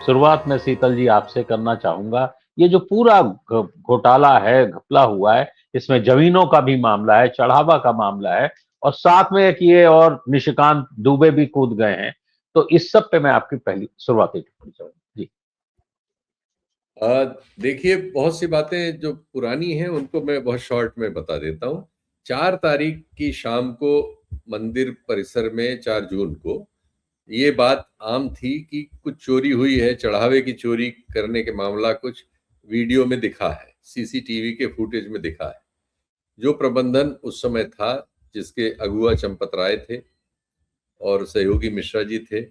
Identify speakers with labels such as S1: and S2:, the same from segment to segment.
S1: शुरुआत में शीतल जी आपसे करना चाहूंगा, ये जो पूरा घोटाला है, घपला हुआ है, इसमें जमीनों का भी मामला है, चढ़ावा का मामला है, और साथ में एक ये और निशिकांत दुबे भी कूद गए हैं। तो इस सब पे मैं आपकी पहली शुरुआती टिप्पणी चाहूंगा जी।
S2: देखिए, बहुत सी बातें जो पुरानी हैं उनको मैं बहुत शॉर्ट में बता देता हूँ। 4 तारीख की शाम को मंदिर परिसर में 4 जून को ये बात आम थी कि कुछ चोरी हुई है, चढ़ावे की चोरी करने के मामला कुछ वीडियो में दिखा है, सीसीटीवी के फुटेज में दिखा है। जो प्रबंधन उस समय था, जिसके अगुआ चंपत राय थे और सहयोगी मिश्रा जी थे,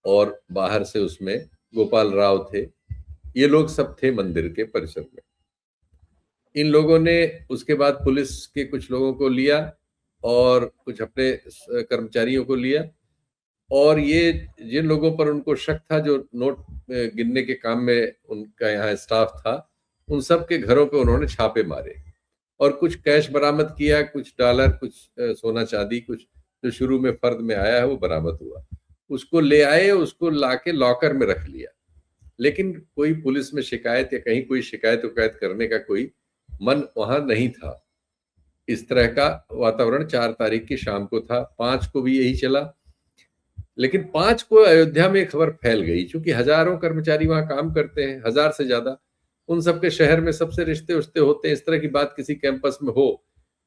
S2: और बाहर से उसमें गोपाल राव थे, ये लोग सब थे मंदिर के परिसर में। इन लोगों ने उसके बाद पुलिस के कुछ लोगों को लिया और कुछ अपने कर्मचारियों को लिया, और ये जिन लोगों पर उनको शक था, जो नोट गिनने के काम में उनका यहाँ स्टाफ था, उन सब के घरों पे उन्होंने छापे मारे और कुछ कैश बरामद किया, कुछ डॉलर, कुछ सोना चांदी, कुछ जो शुरू में फर्द में आया है वो बरामद हुआ। उसको ले आए, उसको लाके लॉकर में रख लिया, लेकिन कोई पुलिस में शिकायत या कहीं कोई शिकायत उकायत करने का कोई मन वहां नहीं था। इस तरह का वातावरण 4 तारीख की शाम को था। 5 को भी यही चला, लेकिन 5 को अयोध्या में खबर फैल गई, क्योंकि हजारों कर्मचारी वहां काम करते हैं, 1000 से ज्यादा। उन सबके शहर में सबसे रिश्ते उश्ते होते हैं। इस तरह की बात किसी कैंपस में हो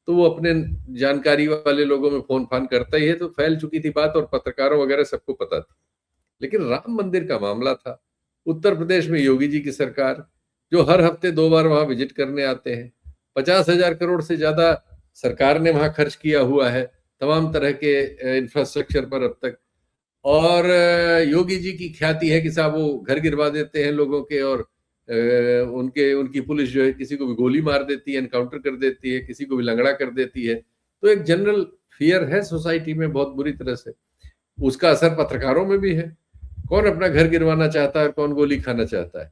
S2: तो वो अपने जानकारी वाले लोगों में फोन फान करता ही है, तो फैल चुकी थी बात और पत्रकारों वगैरह सबको पता थी। लेकिन राम मंदिर का मामला था। उत्तर प्रदेश में योगी जी की सरकार, जो हर हफ्ते 2 बार वहां विजिट करने आते हैं, 50,000 करोड़ से ज्यादा सरकार ने वहां खर्च किया हुआ है तमाम तरह के इंफ्रास्ट्रक्चर पर अब तक। और योगी जी की ख्याति है कि साहब वो घर गिरवा देते हैं लोगों के, और उनकी पुलिस जो है किसी को भी गोली मार देती है, एनकाउंटर कर देती है, किसी को भी लंगड़ा कर देती है। तो एक जनरल फियर है सोसाइटी में बहुत बुरी तरह से। उसका असर पत्रकारों में भी है। कौन अपना घर गिरवाना चाहता है और कौन गोली खाना चाहता है।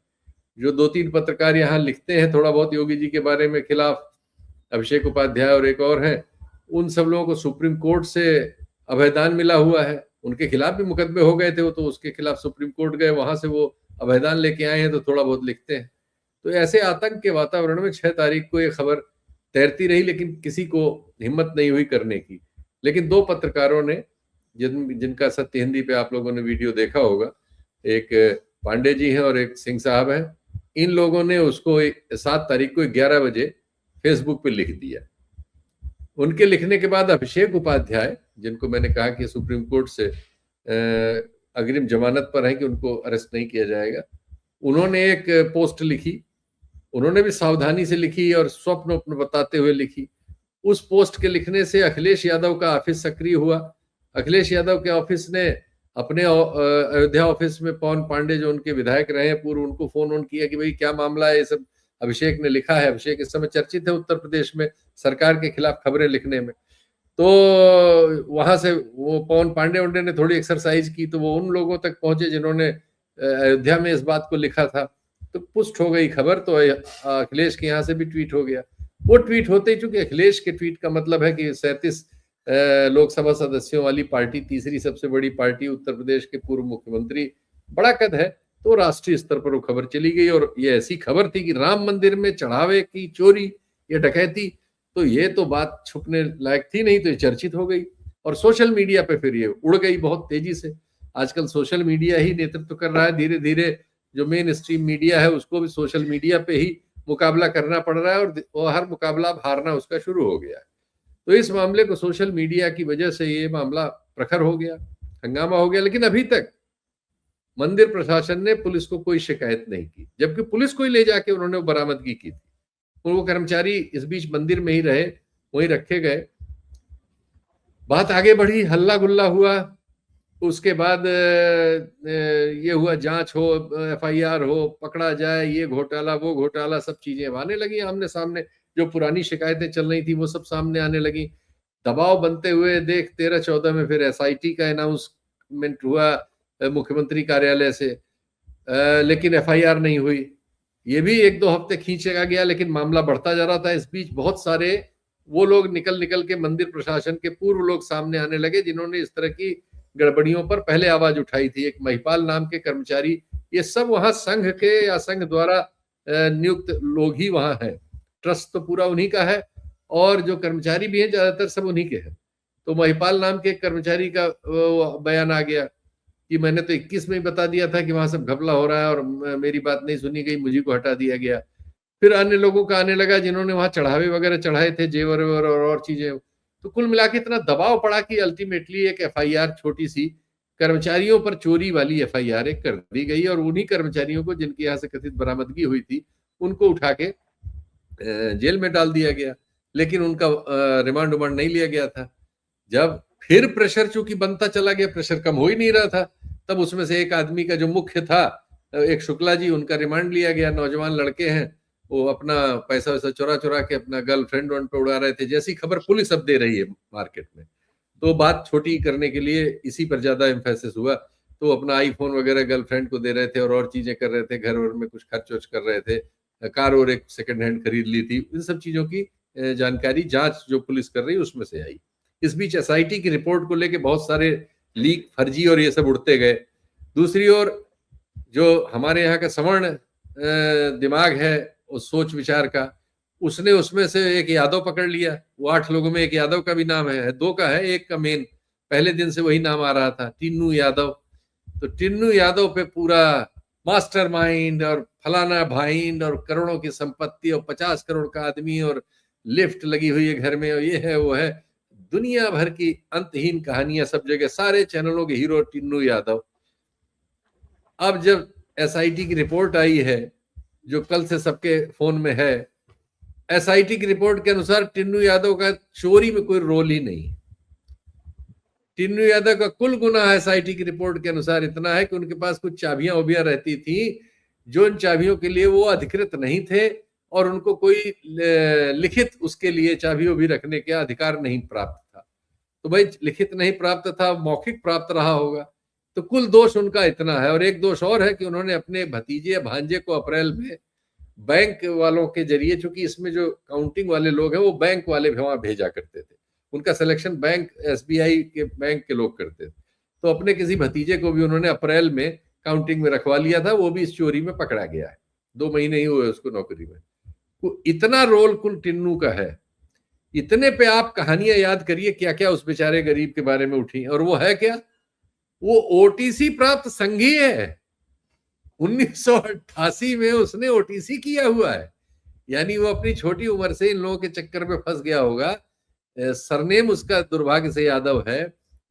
S2: जो 2-3 पत्रकार यहाँ लिखते हैं थोड़ा बहुत योगी जी के बारे में खिलाफ, अभिषेक उपाध्याय और एक और हैं, उन सब लोगों को सुप्रीम कोर्ट से अभयदान मिला हुआ है। उनके खिलाफ भी मुकदमे हो गए थे, वो तो उसके खिलाफ सुप्रीम कोर्ट गए, वहां से वो अभयदान लेके आए हैं, तो थोड़ा बहुत लिखते हैं। तो ऐसे आतंक के वातावरण में 6 तारीख को ये खबर तैरती रही, लेकिन किसी को हिम्मत नहीं हुई करने की। लेकिन 2 पत्रकारों ने, जिनका सत्य हिंदी पे आप लोगों ने वीडियो देखा होगा, एक पांडे जी हैं और एक सिंह साहब हैं, इन लोगों ने उसको 7 तारीख को 11 बजे फेसबुक पे लिख दिया। उनके लिखने के बाद अभिषेक उपाध्याय, जिनको मैंने कहा कि सुप्रीम कोर्ट से अग्रिम जमानत पर है कि उनको अरेस्ट नहीं किया जाएगा, उन्होंने एक पोस्ट लिखी। उन्होंने भी सावधानी से लिखी और स्वप्न अपने बताते हुए लिखी। उस पोस्ट के लिखने से अखिलेश यादव का ऑफिस सक्रिय हुआ। अखिलेश यादव के ऑफिस ने अपने अयोध्या ऑफिस में पवन पांडे, जो उनके विधायक रहे हैं पूर्व, उनको फोन ऑन किया कि भाई क्या मामला है, ये सब अभिषेक ने लिखा है। अभिषेक इस समय चर्चित है उत्तर प्रदेश में सरकार के खिलाफ खबरें लिखने में। तो वहां से वो पवन पांडे उंडे ने थोड़ी एक्सरसाइज की, तो वो उन लोगों तक पहुंचे जिन्होंने अयोध्या में इस बात को लिखा था, तो पुष्ट हो गई खबर। तो अखिलेश के यहाँ से भी ट्वीट हो गया। वो ट्वीट होते ही, चूंकि अखिलेश के ट्वीट का मतलब है कि 37 लोकसभा सदस्यों वाली पार्टी, तीसरी सबसे बड़ी पार्टी, उत्तर प्रदेश के पूर्व मुख्यमंत्री, बड़ा कद है, तो राष्ट्रीय स्तर पर वो खबर चली गई। और ये ऐसी खबर थी कि राम मंदिर में चढ़ावे की चोरी या डकैती, तो ये तो बात छुपने लायक थी नहीं, तो ये चर्चित हो गई और सोशल मीडिया पे फिर ये उड़ गई बहुत तेजी से। आजकल सोशल मीडिया ही नेतृत्व कर रहा है। धीरे धीरे जो मेन स्ट्रीम मीडिया है उसको भी सोशल मीडिया पे ही मुकाबला करना पड़ रहा है, और हर मुकाबला हारना उसका शुरू हो गया है। तो इस मामले को सोशल मीडिया की वजह से ये मामला प्रखर हो गया, हंगामा हो गया। लेकिन अभी तक मंदिर प्रशासन ने पुलिस को कोई शिकायत नहीं की, जबकि पुलिस को ही ले जाके उन्होंने बरामदगी की थी। और वो कर्मचारी इस बीच मंदिर में ही रहे, वहीं रखे गए। बात आगे बढ़ी, हल्ला गुल्ला हुआ। उसके बाद ये हुआ, जांच हो, एफआईआर हो, पकड़ा जाए, ये घोटाला वो घोटाला, सब चीजें आने लगी आमने सामने। जो पुरानी शिकायतें चल रही थी वो सब सामने आने लगी। दबाव बनते हुए देख 13-14 में फिर एसआईटी का अनाउंसमेंट हुआ मुख्यमंत्री कार्यालय से, लेकिन एफआईआर नहीं हुई। ये भी 1-2 हफ्ते खींचेगा गया, लेकिन मामला बढ़ता जा रहा था। इस बीच बहुत सारे वो लोग निकल निकल के मंदिर प्रशासन के पूर्व लोग सामने आने लगे, जिन्होंने इस तरह की गड़बड़ियों पर पहले आवाज उठाई थी। एक महिपाल नाम के कर्मचारी ये सब वहां संघ के या संघ द्वारा नियुक्त लोग ही वहां हैं। ट्रस्ट तो पूरा उन्हीं का है और जो कर्मचारी भी हैं ज्यादातर सब उन्हीं के हैं। तो महिपाल नाम के एक कर्मचारी का बयान आ गया कि मैंने तो 21 में ही बता दिया था कि वहां सब घपला हो रहा है और मेरी बात नहीं सुनी गई, मुझे को हटा दिया गया। फिर अन्य लोगों का आने लगा जिन्होंने वहां चढ़ावे वगैरह चढ़ाए थे, जेवर और चीजें। तो कुल मिला के इतना दबाव पड़ा कि अल्टीमेटली एक एफआईआर छोटी सी कर्मचारियों पर चोरी वाली एफआईआर एक कर दी गई और उन्हीं कर्मचारियों को जिनके यहाँ से कथित बरामदगी हुई थी उनको उठा के जेल में डाल दिया गया, लेकिन उनका रिमांड उमांड नहीं लिया गया था। जब फिर प्रेशर चूंकि बनता चला गया, प्रेशर कम हो ही नहीं रहा था, तब उसमें से एक आदमी का जो मुख्य था, एक शुक्ला जी, उनका रिमांड लिया गया। नौजवान लड़के हैं, वो अपना पैसा वैसा चुरा चुरा के अपना गर्लफ्रेंड वन पे उड़ा रहे थे, जैसी खबर पुलिस अब दे रही है मार्केट में। तो बात छोटी करने के लिए इसी पर ज्यादा एम्फेसिस हुआ। तो अपना आईफोन वगैरह गर्लफ्रेंड को दे रहे थे और चीजें कर रहे थे, घर वर में कुछ खर्च वर्च कर रहे थे, कार और एक सेकंड हैंड खरीद ली थी। इन सब चीजों की जानकारी जांच जो पुलिस कर रही है उसमें से आई। इस बीच एसआईटी की रिपोर्ट को लेके बहुत सारे लीक, फर्जी और ये सब उड़ते गए। दूसरी ओर जो हमारे यहाँ का सवर्ण दिमाग है उस सोच विचार का, उसने उसमें से एक यादव पकड़ लिया। वो 8 लोगों में एक यादव का भी नाम है, 2 का है, एक का मेन पहले दिन से वही नाम आ रहा था, टिन्नू यादव। तो टिन्नू यादव पे पूरा मास्टरमाइंड और फलाना भाइंड और करोड़ों की संपत्ति और 50 करोड़ का आदमी और लिफ्ट लगी हुई है घर में और ये है वो है, दुनिया भर की अंतहीन कहानियां सब जगह, सारे चैनलों के हीरो टिन्नू यादव। अब जब एसआईटी की रिपोर्ट आई है जो कल से सबके फोन में है, एसआईटी की रिपोर्ट के अनुसार टिन्नू यादव का चोरी में कोई रोल ही नहीं। टिन्नू यादव का कुल गुनाह एसआईटी की रिपोर्ट के अनुसार इतना है कि उनके पास कुछ चाबियां उबियां रहती थी जो इन चाबियों के लिए वो अधिकृत नहीं थे और उनको कोई लिखित उसके लिए चाबियों भी रखने का अधिकार नहीं प्राप्त था। तो भाई लिखित नहीं प्राप्त था, मौखिक प्राप्त रहा होगा। तो कुल दोष उनका इतना है। और एक दोष और है कि उन्होंने अपने भतीजे या भांजे को अप्रैल में बैंक वालों के जरिए, चूंकि इसमें जो काउंटिंग वाले लोग हैं वो बैंक वाले वहां भेजा करते थे, उनका सिलेक्शन बैंक एसबीआई के बैंक के लोग करते थे। तो अपने किसी भतीजे को भी उन्होंने अप्रैल में काउंटिंग में रखवा लिया था, वो भी इस चोरी में पकड़ा गया है। 2 महीने ही हुए उसको नौकरी में। तो इतना रोल कुल टिन्नू का है। इतने पे आप कहानियां याद करिए क्या क्या उस बेचारे गरीब के बारे में उठी। और वो है क्या, वो ओटीसी प्राप्त संघी है। 1988 में उसने ओटीसी किया हुआ है। यानी वो अपनी छोटी उम्र से इन लोगों के चक्कर में फंस गया होगा। सरनेम उसका दुर्भाग्य से यादव है,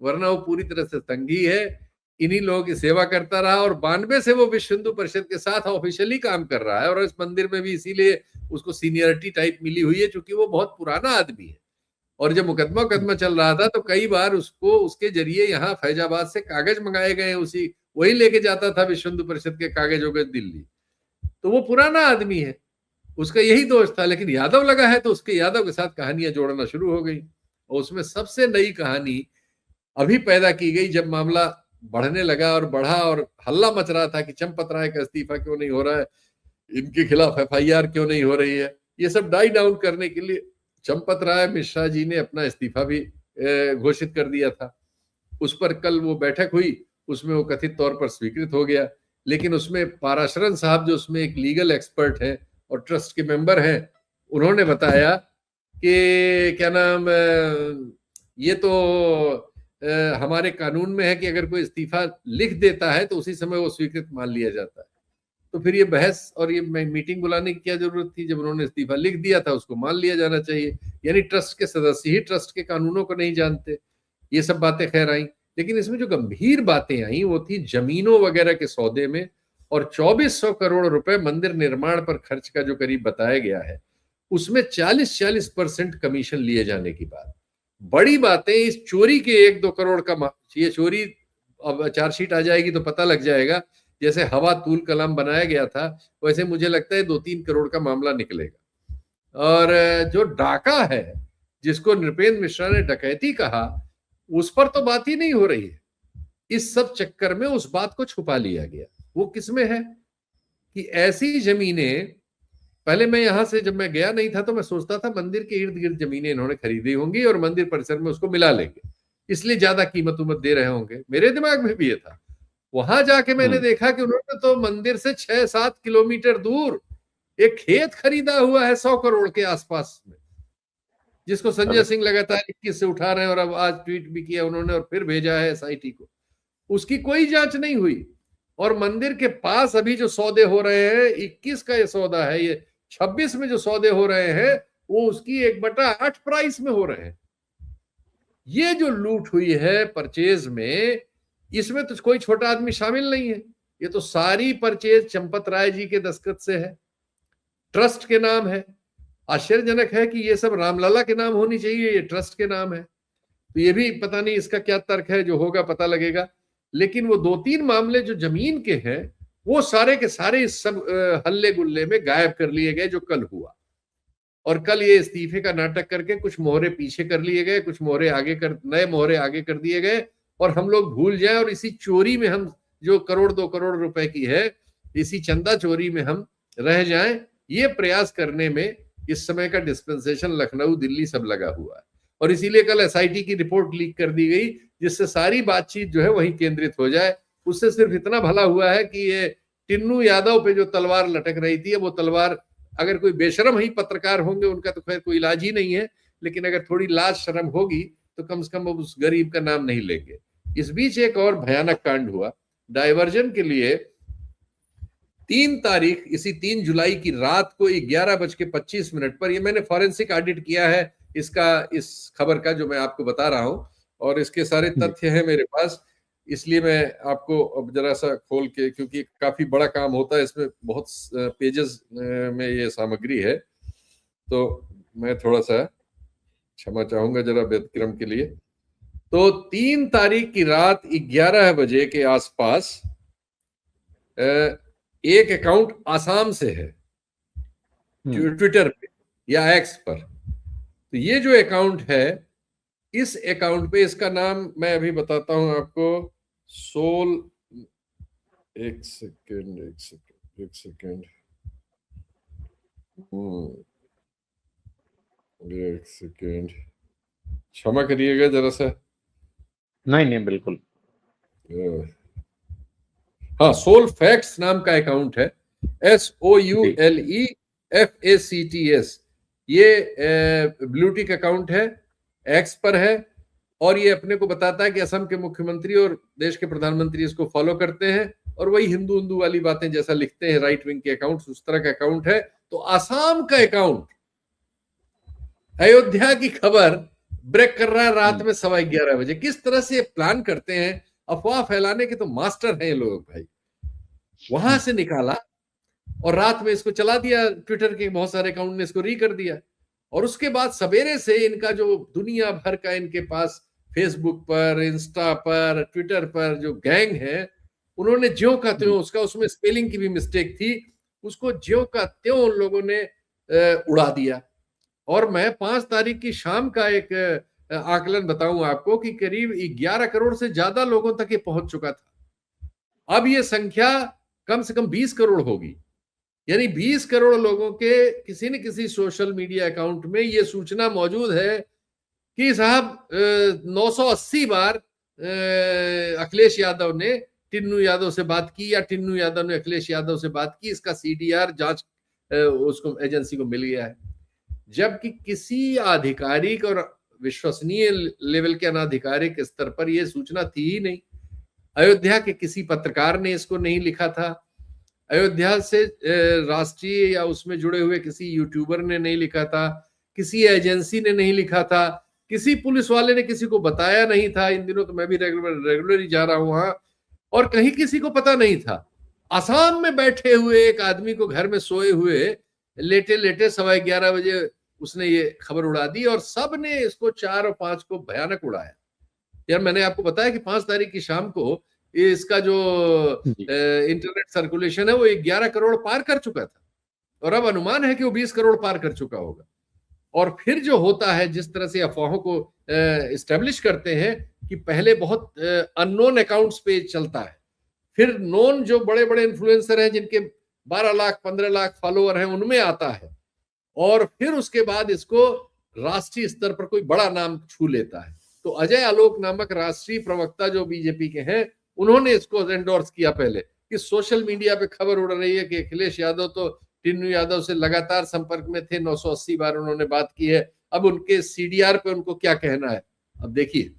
S2: वरना वो पूरी तरह से संघी है। इन्हीं लोगों की सेवा करता रहा और 92 से वो विश्व हिंदू परिषद के साथ ऑफिशियली काम कर रहा है। और इस मंदिर में भी इसीलिए उसको सीनियरिटी टाइप मिली हुई है, क्योंकि वो बहुत पुराना आदमी है। और जब मुकदमा चल रहा था तो कई बार उसको उसके जरिए यहाँ फैजाबाद से कागज मंगाए गए, उसी वही लेके जाता था विश्व हिंदू परिषद के कागज वगैरह दिल्ली। तो वो पुराना आदमी है, उसका यही दोष था। लेकिन यादव लगा है तो उसके यादव के साथ कहानियां जोड़ना शुरू हो गई। और उसमें सबसे नई कहानी अभी पैदा की गई जब मामला बढ़ने लगा और बढ़ा और हल्ला मच रहा था कि चंपत राय का इस्तीफा क्यों नहीं हो रहा है, इनके खिलाफ एफआईआर क्यों नहीं हो रही है। ये सब डाई डाउन करने के लिए चंपत राय मिश्रा जी ने अपना इस्तीफा भी घोषित कर दिया था। उस पर कल वो बैठक हुई, उसमें वो कथित तौर पर स्वीकृत हो गया। लेकिन उसमें पाराशरन साहब जो उसमें एक लीगल एक्सपर्ट है और ट्रस्ट के मेंबर हैं, उन्होंने बताया कि क्या नाम, ये तो हमारे कानून में है कि अगर कोई इस्तीफा लिख देता है तो उसी समय वो स्वीकृत मान लिया जाता है। तो फिर ये बहस और ये मीटिंग बुलाने की क्या जरूरत थी, जब उन्होंने इस्तीफा लिख दिया था उसको मान लिया जाना चाहिए। यानी ट्रस्ट के सदस्य ही ट्रस्ट के कानूनों को नहीं जानते। ये सब बातें खैर आई। लेकिन इसमें जो गंभीर बातें आई वो थी जमीनों वगैरह के सौदे में, और 2400 करोड़ रुपए मंदिर निर्माण पर खर्च का जो करीब बताया गया है, उसमें 40% कमीशन लिए जाने की बात। बड़ी बातें इस चोरी के 1-2 करोड़ का, ये चोरी अब चार्जशीट आ जाएगी तो पता लग जाएगा। जैसे हवा तूल कलाम बनाया गया था वैसे मुझे लगता है 2-3 करोड़ का मामला निकलेगा। और जो डाका है जिसको नृपेंद्र मिश्रा ने डकैती कहा, उस पर तो बात ही नहीं हो रही है। इस सब चक्कर में उस बात को छुपा लिया गया। वो किसमें है कि ऐसी जमीनें, पहले मैं यहां से जब मैं गया नहीं था तो मैं सोचता था मंदिर के इर्द गिर्द जमीनें इन्होंने खरीदी होंगी और मंदिर परिसर में उसको मिला लेंगे, इसलिए ज्यादा कीमत उमत दे रहे होंगे। मेरे दिमाग में भी ये था। वहां जाके मैंने देखा कि उन्होंने तो मंदिर से 6-7 किलोमीटर दूर एक खेत खरीदा हुआ है 100 करोड़ के आसपास में, जिसको संजय सिंह लगातार 21 से उठा रहे हैं, और अब आज ट्वीट भी किया उन्होंने और फिर भेजा है एसआईटी को। उसकी कोई जांच नहीं हुई। और मंदिर के पास अभी जो सौदे हो रहे हैं, 21 का ये सौदा है, ये 26 में जो सौदे हो रहे हैं वो उसकी 1/8 प्राइस में हो रहे हैं। ये जो लूट हुई है परचेज में, इसमें तो कोई छोटा आदमी शामिल नहीं है। ये तो सारी परचेज चंपत राय जी के दस्तखत से है, ट्रस्ट के नाम है। आश्चर्यजनक है कि ये सब रामलला के नाम होनी चाहिए, ये ट्रस्ट के नाम है। तो ये भी पता नहीं इसका क्या तर्क है, जो होगा पता लगेगा। लेकिन वो 2-3 मामले जो जमीन के हैं, वो सारे के सारे इस सब हल्ले गुल्ले में गायब कर लिए गए जो कल हुआ। और कल ये इस्तीफे का नाटक करके कुछ मोहरे पीछे कर लिए गए, कुछ मोहरे आगे कर, नए मोहरे आगे कर दिए गए, और हम लोग भूल जाए और इसी चोरी में हम, जो 1-2 करोड़ रुपए की है, इसी चंदा चोरी में हम रह जाएं। ये प्रयास करने में इस समय का डिस्पेंसेशन लखनऊ, दिल्ली सब लगा हुआ है। और इसीलिए कल एसआईटी की रिपोर्ट लीक कर दी गई, जिससे सारी बातचीत जो है वही केंद्रित हो जाए। उससे सिर्फ इतना भला हुआ है कि ये टिन्नू यादव पे जो तलवार लटक रही थी, वो तलवार, अगर कोई बेशरम ही पत्रकार होंगे उनका तो खैर कोई इलाज ही नहीं है, लेकिन अगर थोड़ी लाज शर्म होगी तो कम से कम वो उस गरीब का नाम नहीं लेंगे। इस बीच एक और भयानक कांड हुआ। डायवर्जन के लिए 3 तारीख, इसी 3 जुलाई की रात को 11:25 पर, ये मैंने फॉरेंसिक ऑडिट किया है इसका, इस खबर का जो मैं आपको बता रहा हूं, और इसके सारे तथ्य हैं मेरे पास, इसलिए मैं आपको अब जरा सा खोल के, क्योंकि काफी बड़ा काम होता है इसमें, बहुत पेजेस में ये सामग्री है, तो मैं थोड़ा सा क्षमा चाहूंगा जरा व्यतिक्रम के लिए। तो 3 तारीख की रात 11 बजे के आसपास एक अकाउंट आसाम से है ट्विटर पे या एक्स पर। तो ये जो अकाउंट है, इस अकाउंट पे, इसका नाम मैं अभी बताता हूं आपको, सोल, एक सेकेंड, क्षमा करिएगा जरा सा।
S1: नहीं बिल्कुल।
S2: हाँ, सोल फैक्ट्स नाम का अकाउंट है, SOULEFACTS। ये ब्लू टिक अकाउंट है, एक्स पर है, और ये अपने को बताता है कि असम के मुख्यमंत्री और देश के प्रधानमंत्री इसको फॉलो करते हैं, और वही हिंदू वाली बातें जैसा लिखते हैं राइट विंग के अकाउंट्स, उस तरह का अकाउंट है। तो आसाम का अकाउंट अयोध्या की खबर ब्रेक कर रहा है रात में 11:15 बजे। किस तरह से प्लान करते हैं, अफवाह फैलाने के तो मास्टर हैं ये लोग भाई। वहां से निकाला और रात में इसको चला दिया, ट्विटर के बहुत सारे अकाउंट ने इसको री कर दिया। और उसके बाद सवेरे से इनका जो दुनिया भर का इनके पास फेसबुक पर, इंस्टा पर, ट्विटर पर जो गैंग है, उन्होंने ज्यों का त्यों, उसका उसमें स्पेलिंग की भी मिस्टेक थी, उसको ज्यों का त्यों उन लोगों ने उड़ा दिया। और मैं 5 तारीख की शाम का एक आकलन बताऊं आपको कि करीब 11 करोड़ से ज्यादा लोगों तक ये पहुंच चुका था। अब ये संख्या कम से कम 20 करोड़ होगी, यानी 20 करोड़ लोगों के किसी न किसी सोशल मीडिया अकाउंट में ये सूचना मौजूद है कि साहब 980 बार अखिलेश यादव ने टिन्नू यादव से बात की, या टिन्नू यादव ने अखिलेश यादव से बात की। इसका CDR जांच उसको एजेंसी को मिल गया है, जबकि किसी आधिकारिक और विश्वसनीय लेवल के अनाधिकारिक स्तर पर यह सूचना थी ही नहीं। अयोध्या के किसी पत्रकार ने इसको नहीं लिखा था, अयोध्या से राष्ट्रीय या उसमें जुड़े हुए किसी यूट्यूबर ने नहीं लिखा था, किसी एजेंसी ने नहीं लिखा था, किसी पुलिस वाले ने किसी को बताया नहीं था। इन दिनों तो मैं भी रेगुलर ही जा रहा हूं वहां, और कहीं किसी को पता नहीं था। आसाम में बैठे हुए एक आदमी को घर में सोए हुए लेटे 11:15 बजे उसने ये खबर उड़ा दी, और सब ने इसको 4 और 5 को भयानक उड़ाया। यार मैंने आपको बताया कि 5 तारीख की शाम को इसका जो इंटरनेट सर्कुलेशन है वो 11 करोड़ पार कर चुका था, और अब अनुमान है कि वो 20 करोड़ पार कर चुका होगा। और फिर जो होता है, जिस तरह से अफवाहों को एस्टेब्लिश करते हैं कि पहले बहुत अननोन अकाउंट्स पे चलता है, फिर नोन जो बड़े बड़े इन्फ्लुएंसर हैं जिनके 12 लाख 15 लाख फॉलोअर हैं उनमें आता है, और फिर उसके बाद इसको राष्ट्रीय स्तर पर कोई बड़ा नाम छू लेता है। तो अजय आलोक नामक राष्ट्रीय प्रवक्ता जो बीजेपी के हैं, उन्होंने इसको एंडोर्स किया पहले कि सोशल मीडिया पे खबर उड़ रही है कि अखिलेश यादव तो टिन्नू यादव से लगातार संपर्क में थे, 980 बार उन्होंने बात की है, अब उनके सीडीआर पे उनको क्या कहना है। अब देखिए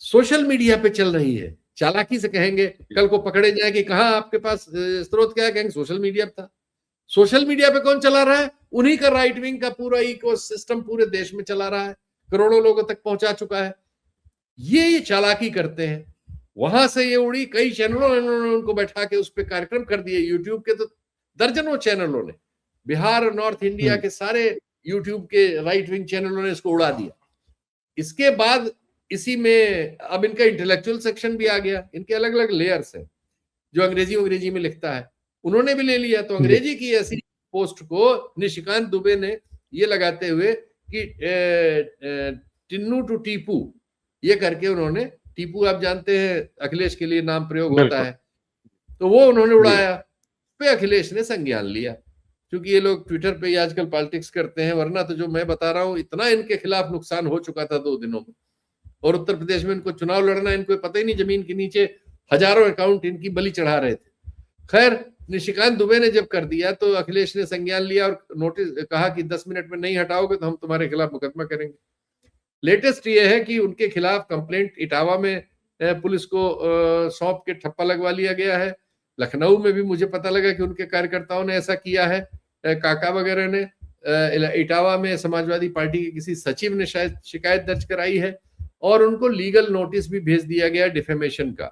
S2: सोशल मीडिया पे चल रही है, चालाकी से कहेंगे, कल को पकड़े जाए कि कहाँ आपके पास स्रोत क्या है, कहेंगे सोशल मीडिया पे था। सोशल मीडिया पे कौन चला रहा है? उन्हीं का राइट विंग का पूरा इकोसिस्टम पूरे देश में चला रहा है, करोड़ों लोगों तक पहुंचा चुका है। ये चालाकी करते हैं। वहां से ये उड़ी, कई चैनलों ने उनको बैठा के उस पर कार्यक्रम कर दिए। यूट्यूब के तो दर्जनों चैनलों ने, बिहार और नॉर्थ इंडिया के सारे यूट्यूब के राइट विंग चैनलों ने इसको उड़ा दिया। इसके बाद इसी में अब इनका इंटेलेक्चुअल सेक्शन भी आ गया, इनके अलग अलग लेयर्स हैं। जो अंग्रेजी में लिखता है उन्होंने भी ले लिया। तो अंग्रेजी की ऐसी पोस्ट को निशिकांत दुबे ने ये लगाते हुए कि टिन्नू टू टीपू, ये करके उन्होंने, टीपू आप जानते हैं अखिलेश के लिए नाम प्रयोग होता है, तो वो उन्होंने उड़ाया। पे अखिलेश ने संज्ञान लिया, क्योंकि ये लोग ट्विटर पे ही आजकल पॉलिटिक्स करते हैं, वरना तो जो मैं बता रहा हूं इतना इनके खिलाफ नुकसान हो चुका था 2 दिनों में। और उत्तर प्रदेश में इनको चुनाव लड़ना, इनको पता ही नहीं, जमीन के नीचे हजारों अकाउंट इनकी बलि चढ़ा रहे थे। खैर निशिकांत दुबे ने जब कर दिया तो अखिलेश ने संज्ञान लिया और नोटिस कहा कि 10 मिनट में नहीं हटाओगे तो हम तुम्हारे खिलाफ मुकदमा करेंगे। लेटेस्ट ये है कि उनके खिलाफ कंप्लेंट इटावा में पुलिस को सौंप के ठप्पा लगवा लिया गया है। लखनऊ में भी मुझे पता लगा कि उनके कार्यकर्ताओं ने ऐसा किया है, काका वगैरह ने। इटावा में समाजवादी पार्टी के किसी सचिव ने शायद शिकायत दर्ज कराई है और उनको लीगल नोटिस भी भेज दिया गया डिफेमेशन का।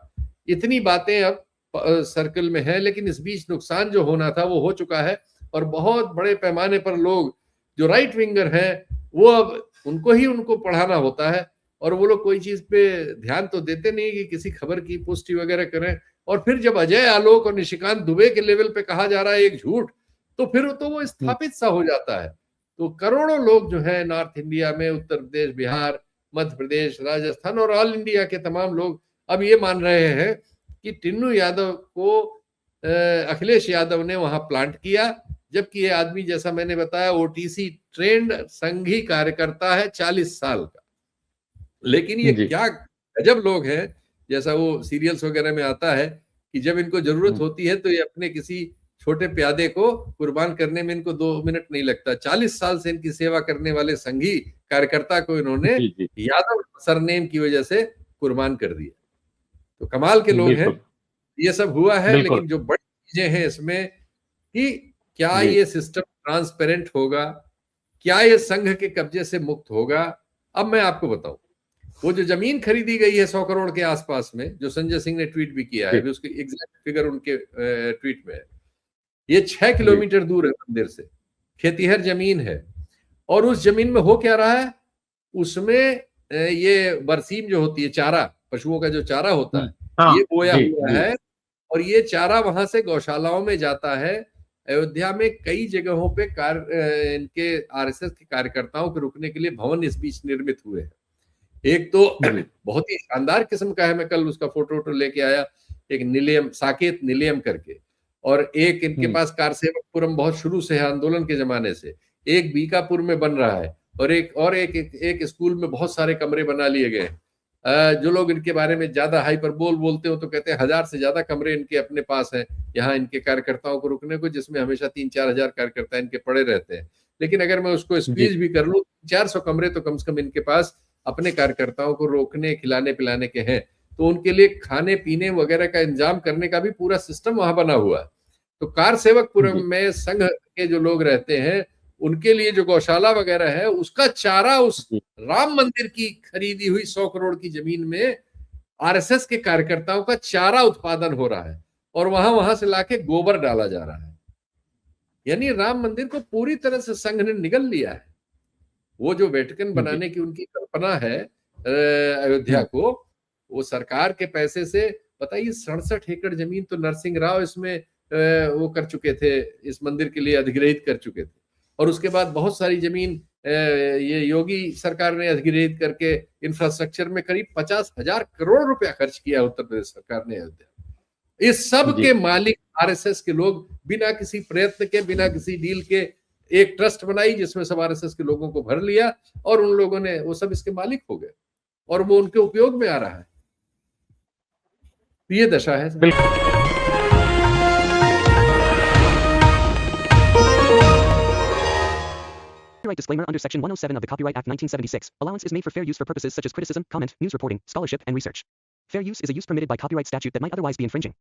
S2: इतनी बातें अब सर्कल में है, लेकिन इस बीच नुकसान जो होना था वो हो चुका है। और बहुत बड़े पैमाने पर लोग जो राइट विंगर हैं वो अब उनको पढ़ाना होता है, और वो लोग कोई चीज पे ध्यान तो देते नहीं कि किसी खबर की पुष्टि वगैरह करें। और फिर जब अजय आलोक और निशिकांत दुबे के लेवल पे कहा जा रहा है एक झूठ, तो फिर तो वो स्थापित सा हो जाता है। तो करोड़ों लोग जो है नॉर्थ इंडिया में, उत्तर प्रदेश, बिहार, मध्य प्रदेश, राजस्थान और ऑल इंडिया के तमाम लोग अब ये मान रहे हैं कि टिन्नू यादव को अखिलेश यादव ने वहां प्लांट किया, जबकि ये आदमी, जैसा मैंने बताया, ओटीसी ट्रेंड संघी कार्यकर्ता है 40 साल का। लेकिन ये क्या गजब लोग हैं, जैसा वो सीरियल्स वगैरह में आता है कि जब इनको जरूरत होती है तो ये अपने किसी छोटे प्यादे को कुर्बान करने में इनको 2 मिनट नहीं लगता। 40 साल से इनकी सेवा करने वाले संघी कार्यकर्ता को इन्होंने यादव सरनेम की वजह से कुर्बान कर दिया। तो कमाल के लोग हैं। ये सब हुआ है, लेकिन जो बड़ी चीजें हैं इसमें कि क्या ये सिस्टम ट्रांसपेरेंट होगा, क्या ये संघ के कब्जे से मुक्त होगा। अब मैं आपको बताऊं, वो जो जमीन खरीदी गई है 100 करोड़ के आसपास में, जो संजय सिंह ने ट्वीट भी किया है, उसकी एग्जैक्ट फिगर उनके ट्वीट में है, ये 6 किलोमीटर दूर है मंदिर से, खेतीहर जमीन है। और उस जमीन में हो क्या रहा है, उसमें ये बरसीम जो होती है, चारा, पशुओं का जो चारा होता है, ये बोया हुआ है। और ये चारा वहां से गौशालाओं में जाता है। अयोध्या में कई जगहों पे इनके आरएसएस के कार्यकर्ताओं के रुकने के लिए भवन इस बीच निर्मित हुए हैं। एक तो बहुत ही शानदार किस्म का है, मैं कल उसका फोटो लेके आया, एक निलयम, साकेत निलयम करके। और एक इनके पास कारसेवकपुरम बहुत शुरू से है, आंदोलन के जमाने से। एक बीकापुर में बन रहा है, और एक स्कूल में बहुत सारे कमरे बना लिए गए। जो लोग इनके बारे में ज्यादा हाइपरबोल बोलते हो तो कहते हैं 1000 से ज्यादा कमरे इनके अपने पास हैं यहाँ इनके कार्यकर्ताओं को रुकने को, जिसमें हमेशा 3-4 हजार कार्यकर्ता इनके पड़े रहते हैं। लेकिन अगर मैं उसको स्क्वीज भी कर लूं, 400 कमरे तो कम से कम इनके पास अपने कार्यकर्ताओं को रोकने, खिलाने पिलाने के हैं। तो उनके लिए खाने पीने वगैरह का इंतजाम करने का भी पूरा सिस्टम वहां बना हुआ है। तो कारसेवकपुरम में संघ के जो लोग रहते हैं, उनके लिए जो गौशाला वगैरह है, उसका चारा उस राम मंदिर की खरीदी हुई 100 करोड़ की जमीन में आरएसएस के कार्यकर्ताओं का चारा उत्पादन हो रहा है, और वहां से लाके गोबर डाला जा रहा है। यानी राम मंदिर को पूरी तरह से संघ ने निगल लिया है। वो जो वेटिकन बनाने की उनकी कल्पना है अयोध्या को, वो सरकार के पैसे से, बताइए 67 एकड़ जमीन तो नरसिंह राव इसमें वो कर चुके थे, इस मंदिर के लिए अधिग्रहित कर चुके थे। और उसके बाद बहुत सारी जमीन ये योगी सरकार ने अधिग्रहित करके इंफ्रास्ट्रक्चर में करीब 50,000 करोड़ रुपया खर्च किया उत्तर प्रदेश सरकार ने अयोध्या। इस सब के मालिक आरएसएस के लोग, बिना किसी प्रयत्न के, बिना किसी डील के एक ट्रस्ट बनाई जिसमें सब आरएसएस के लोगों को भर लिया, और उन लोगों ने, वो सब इसके मालिक हो गए, और वो उनके उपयोग में आ रहा है। तो ये दशा है।
S1: बिल्कुल।
S3: Copyright disclaimer under Section 107 of the Copyright Act 1976. Allowance is made for fair use for purposes such as criticism, comment, news reporting, scholarship, and research. Fair use is a use permitted by copyright statute that might otherwise be infringing.